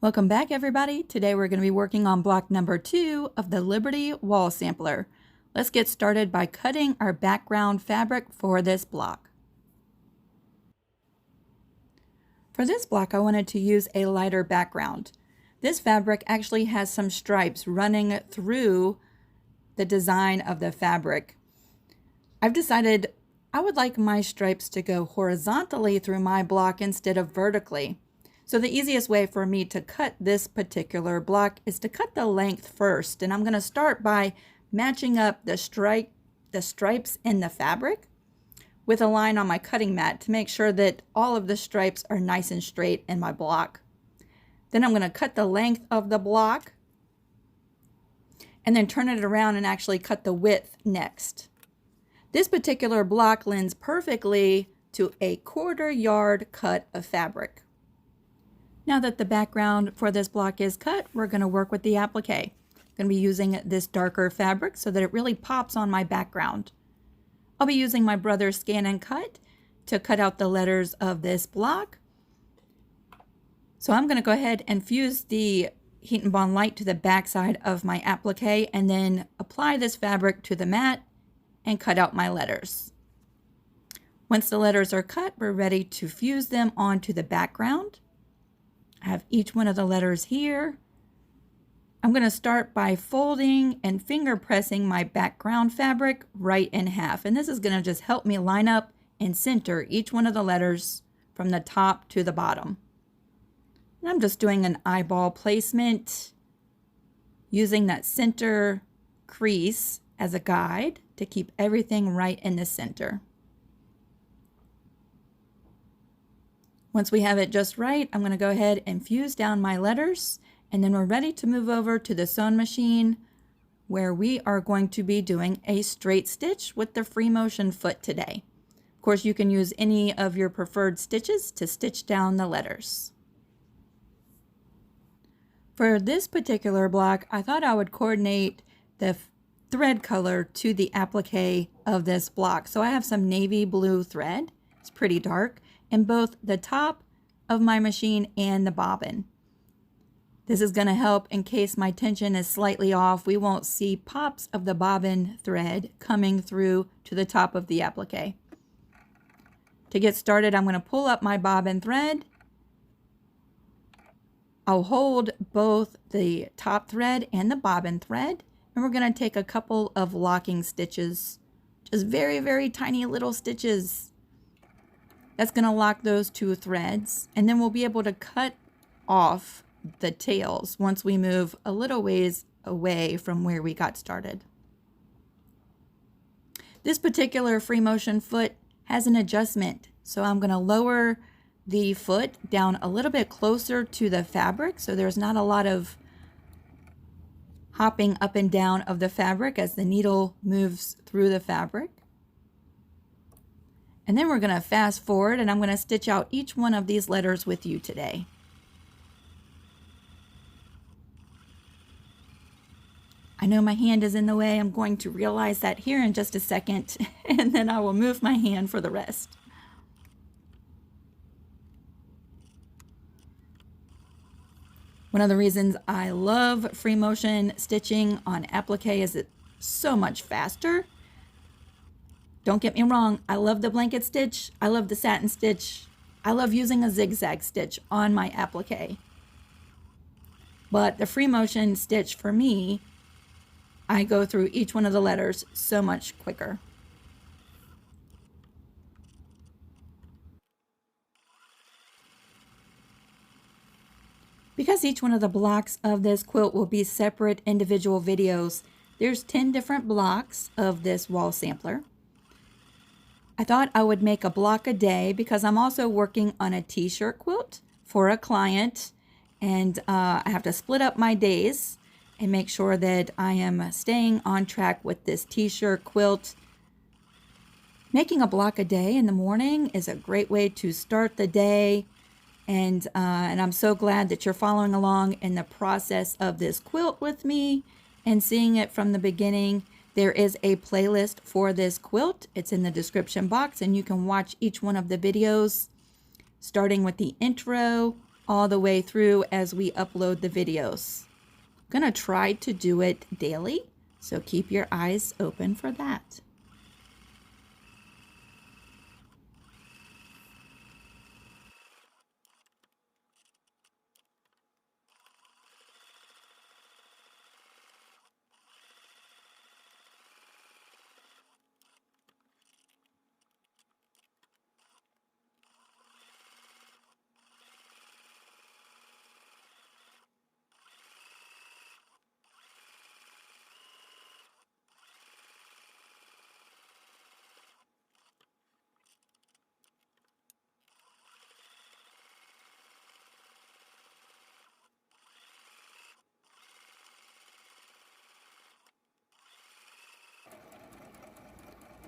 Welcome back, everybody. Today we're going to be working on block number 2 of the Liberty Wall Sampler. Let's get started by cutting our background fabric for this block. For this block, I wanted to use a lighter background. This fabric actually has some stripes running through the design of the fabric. I've decided I would like my stripes to go horizontally through my block instead of vertically. So the easiest way for me to cut this particular block is to cut the length first. And I'm going to start by matching up the stripes in the fabric with a line on my cutting mat to make sure that all of the stripes are nice and straight in my block. Then I'm going to cut the length of the block and then turn it around and actually cut the width next. This particular block lends perfectly to a 1/4 yard cut of fabric. Now that the background for this block is cut, we're going to work with the applique. I'm going to be using this darker fabric so that it really pops on my background. I'll be using my brother's Scan and Cut to cut out the letters of this block. So I'm going to go ahead and fuse the Heat and Bond Light to the back side of my applique and then apply this fabric to the mat and cut out my letters. Once the letters are cut, we're ready to fuse them onto the background. I have each one of the letters here. I'm going to start by folding and finger pressing my background fabric right in half. And this is going to just help me line up and center each one of the letters from the top to the bottom. And I'm just doing an eyeball placement using that center crease as a guide to keep everything right in the center. Once we have it just right, I'm going to go ahead and fuse down my letters, and then we're ready to move over to the sewing machine where we are going to be doing a straight stitch with the free motion foot today. Of course, you can use any of your preferred stitches to stitch down the letters. For this particular block, I thought I would coordinate the thread color to the applique of this block. So I have some navy blue thread. It's pretty dark. In both the top of my machine and the bobbin. This is going to help in case my tension is slightly off. We won't see pops of the bobbin thread coming through to the top of the applique. To get started, I'm going to pull up my bobbin thread. I'll hold both the top thread and the bobbin thread, and we're going to take a couple of locking stitches. Just very, very tiny little stitches. That's going to lock those two threads, and then we'll be able to cut off the tails once we move a little ways away from where we got started. This particular free motion foot has an adjustment, so I'm going to lower the foot down a little bit closer to the fabric so there's not a lot of hopping up and down of the fabric as the needle moves through the fabric. And then we're going to fast forward and I'm going to stitch out each one of these letters with you today. I know my hand is in the way. I'm going to realize that here in just a second, and then I will move my hand for the rest. One of the reasons I love free motion stitching on applique is it's so much faster. Don't get me wrong, I love the blanket stitch, I love the satin stitch, I love using a zigzag stitch on my applique. But the free motion stitch for me, I go through each one of the letters so much quicker. Because each one of the blocks of this quilt will be separate individual videos, there's 10 different blocks of this wall sampler. I thought I would make a block a day because I'm also working on a t-shirt quilt for a client, and I have to split up my days and make sure that I am staying on track with this t-shirt quilt. Making a block a day in the morning is a great way to start the day, and I'm so glad that you're following along in the process of this quilt with me and seeing it from the beginning. There is a playlist for this quilt. It's in the description box, and you can watch each one of the videos, starting with the intro all the way through as we upload the videos. I'm gonna try to do it daily, so keep your eyes open for that.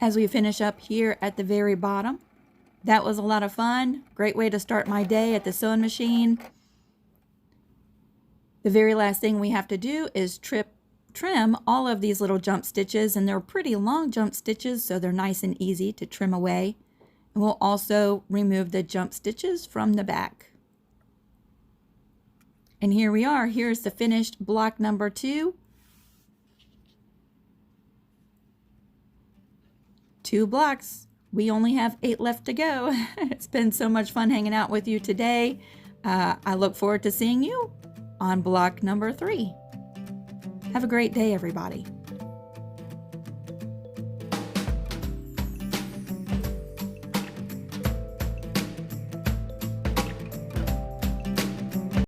As we finish up here at the very bottom, that was a lot of fun. Great way to start my day at the sewing machine. The very last thing we have to do is trim all of these little jump stitches, and they're pretty long jump stitches, so they're nice and easy to trim away. And we'll also remove the jump stitches from the back. And here we are. Here's the finished block number 2. 2 blocks. We only have 8 left to go. It's been so much fun hanging out with you today. I look forward to seeing you on block number 3. Have a great day, everybody.